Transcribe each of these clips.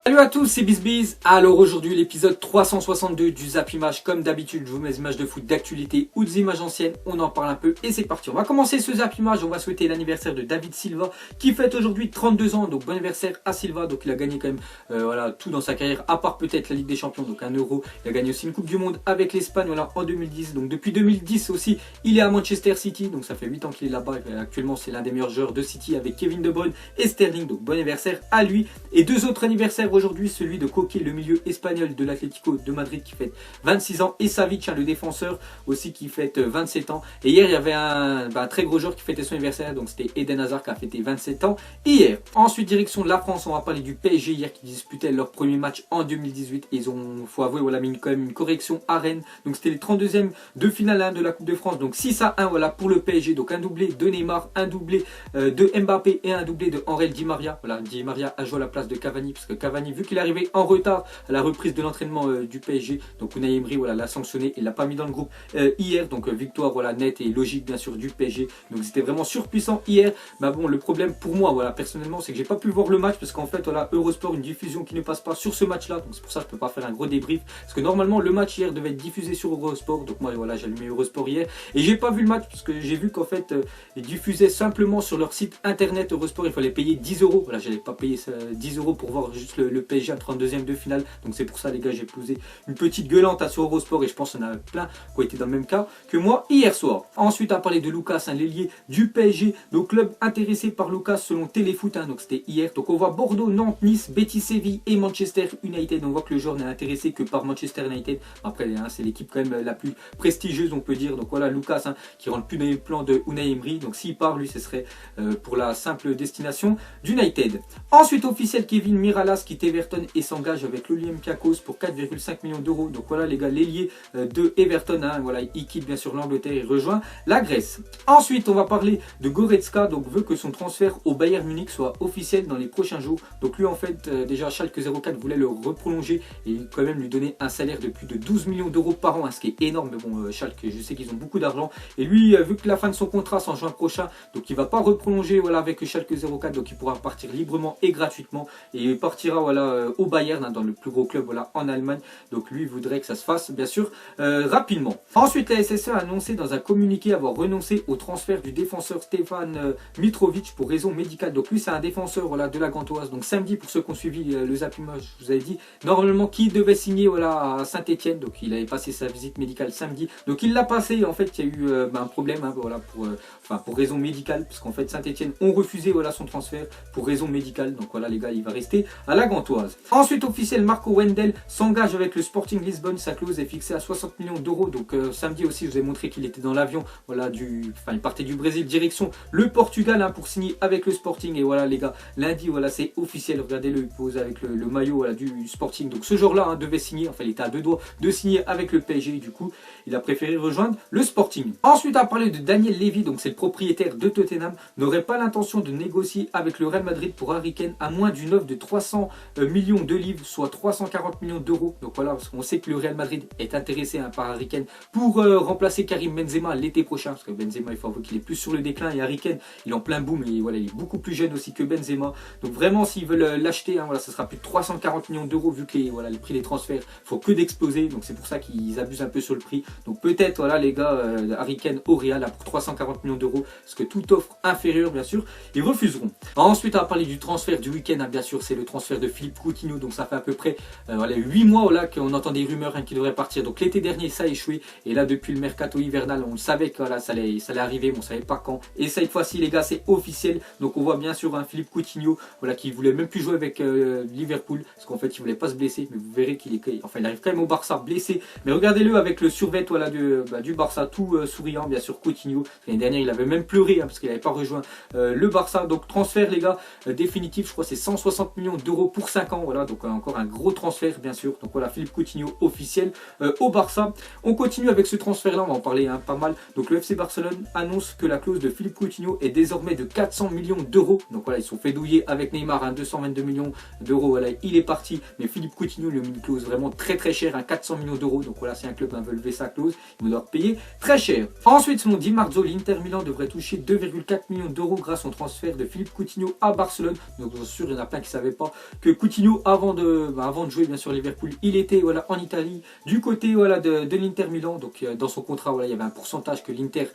Salut à tous, c'est BizBiz. Alors aujourd'hui l'épisode 362 du Zap Image. Comme d'habitude, je vous mets des images de foot d'actualité ou des images anciennes. On en parle un peu et c'est parti. On va commencer ce Zap Image. On va souhaiter l'anniversaire de David Silva qui fête aujourd'hui 32 ans. Donc bon anniversaire à Silva. Donc il a gagné quand même voilà, tout dans sa carrière, à part peut-être la Ligue des Champions, donc un Euro. Il a gagné aussi une Coupe du Monde avec l'Espagne voilà, en 2010. Donc depuis 2010 aussi, il est à Manchester City. Donc ça fait 8 ans qu'il est là-bas. Actuellement c'est l'un des meilleurs joueurs de City avec Kevin De Bruyne et Sterling. Donc bon anniversaire à lui. Et deux autres anniversaires aujourd'hui, celui de Koke, le milieu espagnol de l'Atlético de Madrid qui fête 26 ans, et Savic, le défenseur aussi qui fête 27 ans. Et hier il y avait un très gros joueur qui fêtait son anniversaire, donc c'était Eden Hazard qui a fêté 27 ans hier. Ensuite direction de la France, on va parler du PSG hier qui disputait leur premier match en 2018. Et ils ont, faut avouer, voilà, mis quand même une correction à Rennes. Donc c'était les 32e de finale de la Coupe de France, donc 6-1 voilà, pour le PSG. Donc un doublé de Neymar, un doublé de Mbappé et un doublé de Angel Di Maria. Voilà, Di Maria a joué à la place de Cavani parce que Cavani, vu qu'il est arrivé en retard à la reprise de l'entraînement du PSG, donc Unai Emery voilà, l'a sanctionné et l'a pas mis dans le groupe hier. Donc victoire voilà, nette et logique bien sûr du PSG. Donc c'était vraiment surpuissant hier. Mais bon, le problème pour moi voilà, personnellement, c'est que j'ai pas pu voir le match parce qu'en fait voilà, Eurosport, une diffusion qui ne passe pas sur ce match là. Donc c'est pour ça que je peux pas faire un gros débrief parce que normalement le match hier devait être diffusé sur Eurosport. Donc moi voilà, j'ai allumé Eurosport hier et j'ai pas vu le match parce que j'ai vu qu'en fait ils diffusaient simplement sur leur site internet Eurosport. Il fallait payer 10 euros. Voilà, j'allais pas payer 10 euros pour voir juste le PSG à 32e de finale. Donc c'est pour ça les gars, j'ai posé une petite gueulante sur Eurosport et je pense qu'il y en a plein qui ont été dans le même cas que moi hier soir. Ensuite à parler de Lucas, l'ailier du PSG, donc club intéressé par Lucas selon Téléfoot, donc c'était hier. Donc on voit Bordeaux, Nantes, Nice, Betis Séville et Manchester United. On voit que le joueur n'est intéressé que par Manchester United. Après c'est l'équipe quand même la plus prestigieuse on peut dire. Donc voilà Lucas qui rentre plus dans les plans de Unai Emery. Donc s'il part lui ce serait pour la simple destination d'United. Ensuite officiel, Kevin Miralas quitte Everton et s'engage avec l'Olympiakos pour 4,5 millions d'euros. Donc voilà les gars, l'ailier de Everton, voilà, il quitte bien sûr l'Angleterre et rejoint la Grèce. Ensuite on va parler de Goretzka, donc veut que son transfert au Bayern Munich soit officiel dans les prochains jours. Donc lui en fait déjà Schalke 04 voulait le reprolonger et quand même lui donner un salaire de plus de 12 millions d'euros par an, ce qui est énorme. Mais bon Schalke, je sais qu'ils ont beaucoup d'argent et lui vu que la fin de son contrat c'est en juin prochain, donc il va pas reprolonger voilà, avec Schalke 04, donc il pourra partir librement et gratuitement et il partira voilà, au Bayern, dans le plus gros club voilà, en Allemagne. Donc lui voudrait que ça se fasse bien sûr rapidement. Ensuite la SSE a annoncé dans un communiqué avoir renoncé au transfert du défenseur Stefan Mitrovic pour raison médicale. Donc lui c'est un défenseur voilà, de la Gantoise. Donc samedi, pour ceux qui ont suivi le Zap Image, je vous avais dit normalement qui devait signer voilà, à Saint-Etienne. Donc il avait passé sa visite médicale samedi, donc il l'a passé. En fait il y a eu un problème voilà, pour raison médicale, parce qu'en fait Saint-Etienne ont refusé voilà, son transfert pour raison médicale. Donc voilà les gars, il va rester à la Gantoise. Ensuite officiel, Marco Wendel s'engage avec le Sporting Lisbonne. Sa clause est fixée à 60 millions d'euros. Donc samedi aussi je vous ai montré qu'il était dans l'avion voilà, il partait du Brésil direction le Portugal pour signer avec le Sporting. Et voilà les gars, lundi voilà, c'est officiel, regardez-le, il pose avec le maillot voilà, du Sporting. Donc ce jour-là devait signer, enfin il était à deux doigts de signer avec le PSG. Du coup il a préféré rejoindre le Sporting. Ensuite à parler de Daniel Levy, donc c'est le propriétaire de Tottenham, n'aurait pas l'intention de négocier avec le Real Madrid pour Harry Kane à moins d'une offre de 300 millions de livres, soit 340 millions d'euros. Donc voilà, parce qu'on sait que le Real Madrid est intéressé par Harry Kane pour remplacer Karim Benzema l'été prochain, parce que Benzema il faut avouer qu'il est plus sur le déclin et Harry Kane il est en plein boom et voilà, il est beaucoup plus jeune aussi que Benzema. Donc vraiment s'ils veulent l'acheter, voilà, ça sera plus de 340 millions d'euros vu que voilà, les prix des transferts faut que d'exploser. Donc c'est pour ça qu'ils abusent un peu sur le prix. Donc peut-être voilà les gars, Harry Kane au Real pour 340 millions d'euros, parce que toute offre inférieure bien sûr ils refuseront. Ensuite on va parler du transfert du week-end, bien sûr c'est le transfert de Philippe Coutinho. Donc ça fait à peu près voilà, 8 mois voilà, qu'on entend des rumeurs qu'il devrait partir. Donc l'été dernier ça a échoué et là depuis le mercato hivernal on le savait que voilà, ça allait arriver, mais on savait pas quand. Et cette fois-ci les gars c'est officiel. Donc on voit bien sûr un Philippe Coutinho voilà, qui voulait même plus jouer avec Liverpool parce qu'en fait il voulait pas se blesser, mais vous verrez qu'il est, enfin il arrive quand même au Barça blessé, mais regardez-le avec le survêt voilà, du Barça tout souriant bien sûr. Coutinho l'année dernière il avait même pleuré parce qu'il n'avait pas rejoint le Barça. Donc transfert les gars définitif, je crois c'est 160 millions d'euros pour 5 ans voilà, donc encore un gros transfert bien sûr. Donc voilà Philippe Coutinho officiel au Barça. On continue avec ce transfert là, on va en parler pas mal. Donc le FC Barcelone annonce que la clause de Philippe Coutinho est désormais de 400 millions d'euros. Donc voilà, ils sont fait douiller avec Neymar 222 millions d'euros voilà, il est parti, mais Philippe Coutinho lui a mis une clause vraiment très chère, 400 millions d'euros. Donc voilà, si un club veut lever sa clause, il va devoir payer très cher. Ensuite selon Di Marzio, l'Inter Milan devrait toucher 2,4 millions d'euros grâce au transfert de Philippe Coutinho à Barcelone. Donc bien sûr il y en a plein qui ne savaient pas que Coutinho, avant de jouer bien sûr Liverpool, il était voilà, en Italie, du côté voilà, de l'Inter Milan. Donc dans son contrat, voilà, il y avait un pourcentage que l'Inter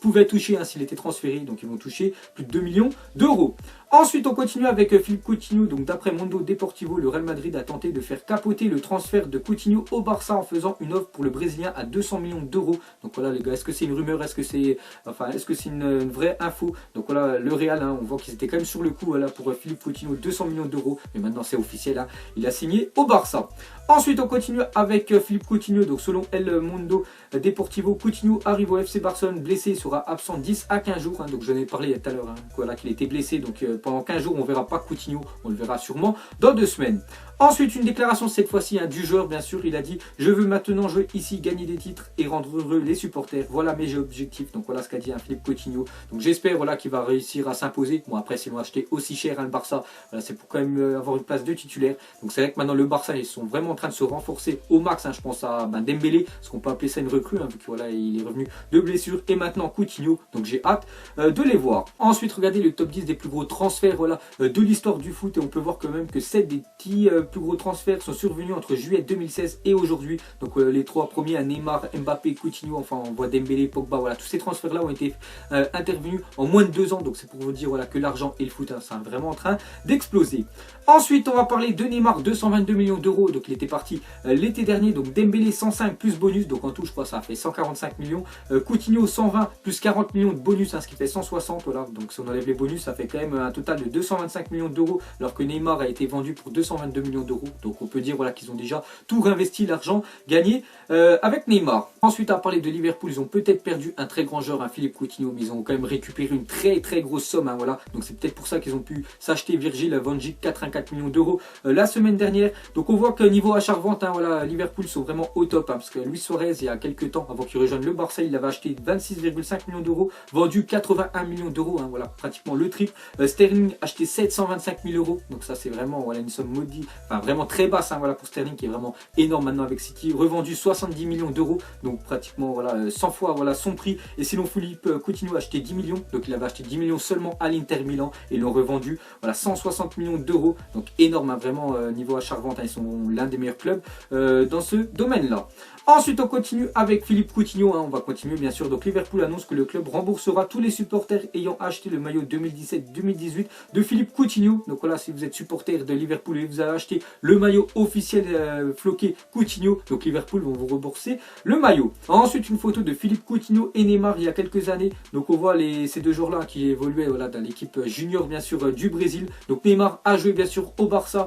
pouvait toucher hein, s'il était transféré. Donc ils vont toucher plus de 2 millions d'euros. Ensuite, on continue avec Philippe Coutinho. Donc d'après Mundo Deportivo, le Real Madrid a tenté de faire capoter le transfert de Coutinho au Barça en faisant une offre pour le Brésilien à 200 millions d'euros. Donc voilà les gars, est-ce que c'est une rumeur, est-ce que c'est une vraie info? Donc voilà, le Real, hein, on voit qu'ils étaient quand même sur le coup voilà, pour Philippe Coutinho, 200 millions d'euros. Mais maintenant c'est officiel, hein, il a signé au Barça. Ensuite, on continue avec Philippe Coutinho. Donc selon El Mundo Deportivo, Coutinho arrive au FC Barcelone blessé, sera absent 10 à 15 jours. Hein, donc j'en ai parlé tout à l'heure, hein, voilà, qu'il était blessé. Donc pendant 15 jours, on ne verra pas Coutinho, on le verra sûrement dans 2 semaines. Ensuite, une déclaration cette fois-ci hein, du joueur, bien sûr. Il a dit: je veux maintenant jouer ici, gagner des titres et rendre heureux les supporters. Voilà mes objectifs. Donc voilà ce qu'a dit hein, Philippe Coutinho. Donc j'espère voilà, qu'il va réussir à s'imposer. Bon, après, s'ils l'ont acheté aussi cher hein, le Barça, voilà, c'est pour quand même avoir une place de titulaire. Donc c'est vrai que maintenant le Barça, ils sont vraiment en train de se renforcer au max. Hein, je pense à Dembélé, parce qu'on peut appeler ça une recrue, hein, vu que voilà, il est revenu de blessure. Et maintenant Coutinho. Donc j'ai hâte de les voir. Ensuite, regardez le top 10 des plus gros transferts voilà, de l'histoire du foot. Et on peut voir quand même que 7 des 10 plus gros transferts sont survenus entre juillet 2016 et aujourd'hui. Donc les 3 premiers à Neymar, Mbappé, Coutinho, enfin on voit Dembélé, Pogba, voilà, tous ces transferts là ont été intervenus en moins de 2 ans. Donc c'est pour vous dire voilà, que l'argent et le foot hein, c'est vraiment en train d'exploser. Ensuite, on va parler de Neymar, 222 millions d'euros. Donc il était parti l'été dernier. Donc Dembélé 105 plus bonus, donc en tout je crois ça a fait 145 millions. Coutinho 120 plus 40 millions de bonus, hein, ce qui fait 160. Voilà. Donc si on enlève les bonus, ça fait quand même un total de 225 millions d'euros, alors que Neymar a été vendu pour 222 millions d'euros. Donc on peut dire voilà, qu'ils ont déjà tout réinvesti, l'argent gagné avec Neymar. Ensuite, à parler de Liverpool, ils ont peut-être perdu un très grand joueur, hein, Philippe Coutinho, mais ils ont quand même récupéré une très grosse somme. Hein, voilà. Donc c'est peut-être pour ça qu'ils ont pu s'acheter Virgil van Dijk, 84 millions d'euros la semaine dernière. Donc on voit que niveau achat-revente, hein, voilà, Liverpool sont vraiment au top, hein, parce que Luis Suarez, il y a quelques temps, avant qu'il rejoigne le Barça, il avait acheté 26,5 millions d'euros, vendu 81 millions d'euros, hein, voilà, pratiquement le triple. Sterling acheté 725 000 euros, donc ça c'est vraiment voilà, une somme maudite, enfin vraiment très basse hein, voilà, pour Sterling, qui est vraiment énorme maintenant avec City, revendu 70 millions d'euros, donc pratiquement voilà, 100 fois voilà, son prix. Et sinon Philippe Coutinho a acheté 10 millions, donc il avait acheté 10 millions seulement à l'Inter Milan, et ils l'ont revendu voilà, 160 millions d'euros, donc énorme hein, vraiment niveau achat-revente, hein, ils sont l'un des meilleurs clubs dans ce domaine-là. Ensuite, on continue avec Philippe Coutinho, hein, on va continuer bien sûr. Donc Liverpool annonce que le club remboursera tous les supporters ayant acheté le maillot 2017-2018 de Philippe Coutinho. Donc voilà, si vous êtes supporter de Liverpool et vous avez acheté le maillot officiel floqué Coutinho, donc Liverpool vont vous rembourser le maillot. Ensuite, une photo de Philippe Coutinho et Neymar il y a quelques années. Donc on voit ces 2 joueurs-là qui évoluaient voilà, dans l'équipe junior bien sûr du Brésil. Donc Neymar a joué bien sûr au Barça,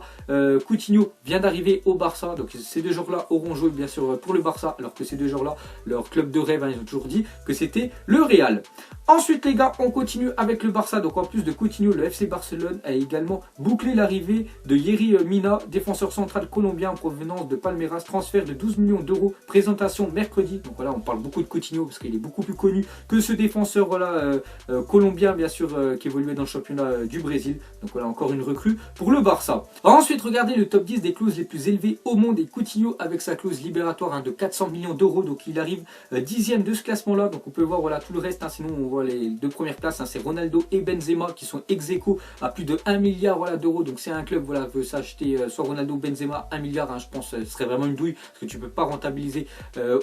Coutinho vient d'arriver au Barça. Donc ces 2 joueurs-là auront joué bien sûr pour le Barça, alors que ces 2 joueurs-là, leur club de rêve, hein, ils ont toujours dit que c'était le Real. Ensuite les gars, on continue avec le Barça. Donc en plus de Coutinho, le FC Barcelone a également bouclé l'arrivée de Yerry Mina, défenseur central colombien en provenance de Palmeiras, transfert de 12 millions d'euros, présentation mercredi. Donc voilà, on parle beaucoup de Coutinho parce qu'il est beaucoup plus connu que ce défenseur voilà, colombien bien sûr qui évoluait dans le championnat du Brésil. Donc voilà, encore une recrue pour le Barça. Ensuite, regardez le top 10 des clauses les plus élevées au monde, et Coutinho avec sa clause libératoire hein, de 400 millions d'euros, donc il arrive 10e de ce classement là. Donc on peut voir voilà, tout le reste, hein, sinon on voit les 2 premières places, hein, c'est Ronaldo et Benzema qui sont ex-aequo à plus de 1 milliard voilà, d'euros. Donc c'est un club voilà, veut s'acheter soit Ronaldo ou Benzema 1 milliard, hein, je pense ce serait vraiment une douille, parce que tu peux pas rentabiliser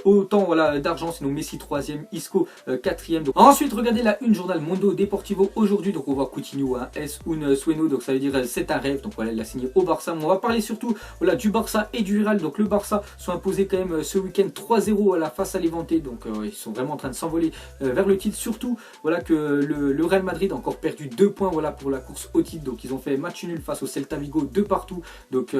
autant voilà, d'argent. Sinon Messi 3e, Isco 4e. Donc ensuite regardez la une journal Mundo Deportivo aujourd'hui. Donc on voit Coutinho, hein, es un sueño, donc ça veut dire c'est un rêve. Donc voilà, il a signé au Barça. Mais on va parler surtout voilà, du Barça et du Real. Donc le Barça sont imposés quand même ce week-end 3-0 à la face à Levante. Donc ils sont vraiment en train de s'envoler vers le titre. Surtout voilà, que le Real Madrid a encore perdu 2 points voilà, pour la course au titre. Donc ils ont fait match nul face au Celta Vigo 2 partout. Donc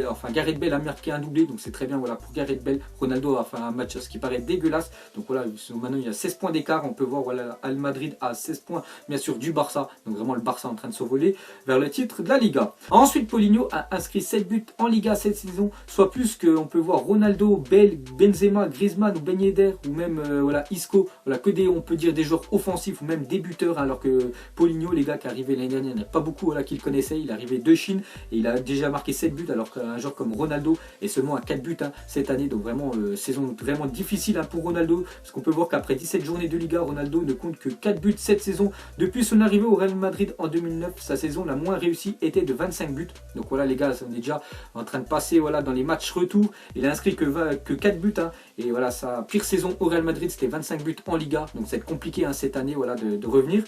enfin Gareth Bale a marqué un doublé, donc c'est très bien voilà, pour Gareth Bale. Ronaldo a fait un match ce qui paraît dégueulasse. Donc voilà, maintenant il y a 16 points d'écart. On peut voir voilà, Al Madrid à 16 points bien sûr du Barça. Donc vraiment le Barça en train de s'envoler vers le titre de la Liga. Ensuite Paulinho a inscrit 7 buts en Liga cette saison, soit plus qu'on peut voir Ronaldo, Bale, Benzema, Griezmann ou Ben Yedder, ou même voilà, Isco. Voilà, que on peut dire des joueurs offensifs ou même des buteurs, hein, alors que Paulinho, les gars, qui est arrivé l'année dernière, il n'y en a pas beaucoup voilà, qui le connaissaient. Il est arrivé de Chine et il a déjà marqué 7 buts alors qu'un joueur comme Ronaldo est seulement à 4 buts cette année. Donc vraiment saison vraiment difficile pour Ronaldo, parce qu'on peut voir qu'après 17 journées de Liga, Ronaldo ne compte que 4 buts cette saison. Depuis son arrivée au Real Madrid en 2009, sa saison la moins réussie était de 25 buts. Donc voilà les gars, on est déjà en train de passer dans les matchs retour. Il a inscrit que 4 buts et voilà, sa pire saison au Real Madrid c'était 25 buts en Liga. Donc c'est compliqué cette année de revenir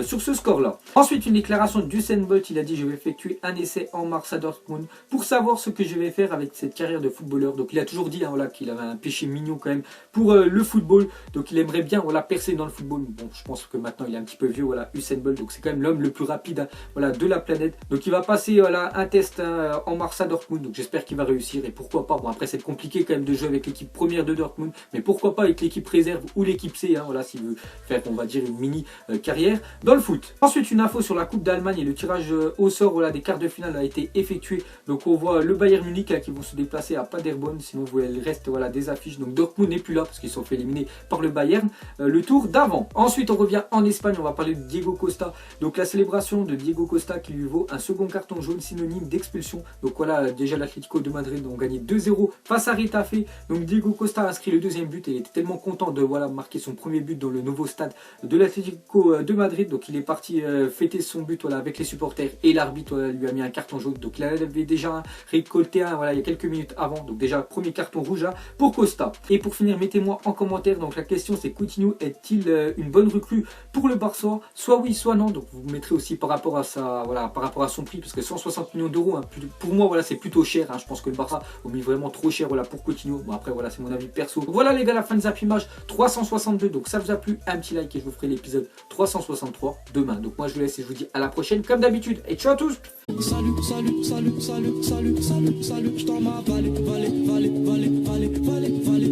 sur ce score là. Ensuite une déclaration d'Usain Bolt, il a dit: je vais effectuer un essai en mars à Dortmund pour savoir ce que je vais faire avec cette carrière de footballeur. Donc il a toujours dit qu'il avait un péché mignon quand même pour le football, donc il aimerait bien percer dans le football. Bon, je pense que maintenant il est un petit peu vieux, Usain Bolt, donc c'est quand même l'homme le plus rapide de la planète. Donc il va passer un test en mars à Dortmund, donc j'espère qu'il va réussir, et pourquoi pas. Bon, après c'est compliqué quand même de jouer avec l'équipe première de Dortmund, mais pourquoi pas avec l'équipe réserve ou l'équipe C, s'il veut faire, on va dire, une mini carrière dans le foot. Ensuite une info sur la Coupe d'Allemagne, et le tirage au sort des quarts de finale a été effectué. Donc on voit le Bayern Munich qui vont se déplacer à Paderborn, sinon vous voyez le reste des affiches. Donc Dortmund n'est plus là parce qu'ils sont fait éliminer par le Bayern le tour d'avant. Ensuite on revient en Espagne, on va parler de Diego Costa. Donc la célébration de Diego Costa qui lui vaut un second carton jaune synonyme d'expulsion. Donc voilà, déjà l'Atlético de Madrid ont gagné 2-0 face à Retafe. Donc Diego Costa a inscrit le deuxième but et il était tellement content de marquer son premier but dans le nouveau stade de l'Atlético de Madrid. Donc il est parti fêter son but avec les supporters, et l'arbitre lui a mis un carton jaune. Donc il avait déjà récolté il y a quelques minutes avant. Donc déjà premier carton rouge pour Costa. Et pour finir, mettez-moi en commentaire, donc la question c'est: Coutinho est-il une bonne recrue pour le Barça? Soit oui, soit non. Donc vous mettrez aussi par rapport à son prix, parce que 160 millions d'euros, pour moi c'est plutôt cher. Je pense que le Barça a mis vraiment trop cher pour Coutinho. Bon, après c'est mon avis perso. Donc, voilà les gars, la fin de Zapimage 362. Donc ça vous a plu, un petit like et je vous ferai l'épisode 363 demain. Donc moi je vous laisse et je vous dis à la prochaine comme d'habitude, et ciao à tous. Salut, salut, salut, salut, salut, salut, salut, je t'en m'en vallée,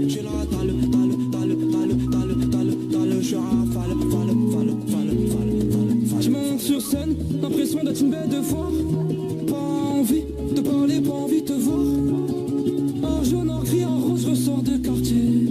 j'ai la je suis je monte sur scène, l'impression d'être une bête de foire. Pas envie de parler, pas envie de te voir. En jaune, en gris, en rose, je ressors de quartier.